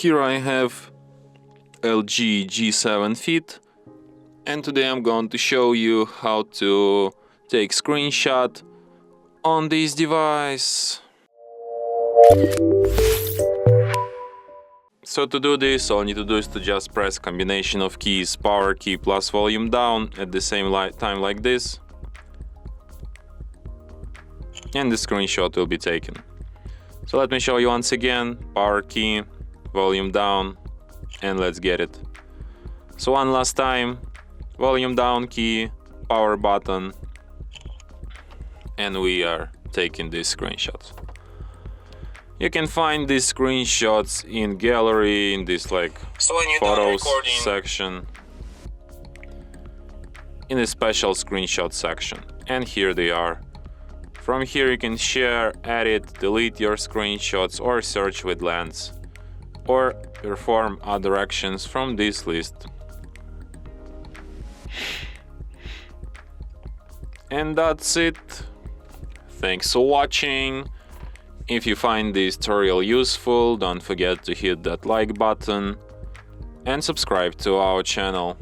Here I have LG G7 Fit, and today I'm going to show you how to take screenshot on this device. So to do this, all I need to do is to just press combination of keys, power key plus volume down at the same time like this, and the screenshot will be taken. So let me show you once again, power key, volume down, and let's get it. So one last time, volume down key, power button, and we are taking these screenshots. You can find these screenshots in gallery, in this photos section, in the special screenshot section, and here they are. From here you can share, edit, delete your screenshots, or search with Lens, or perform other actions from this list. And that's it. Thanks for watching. If you find this tutorial useful, don't forget to hit that like button and subscribe to our channel.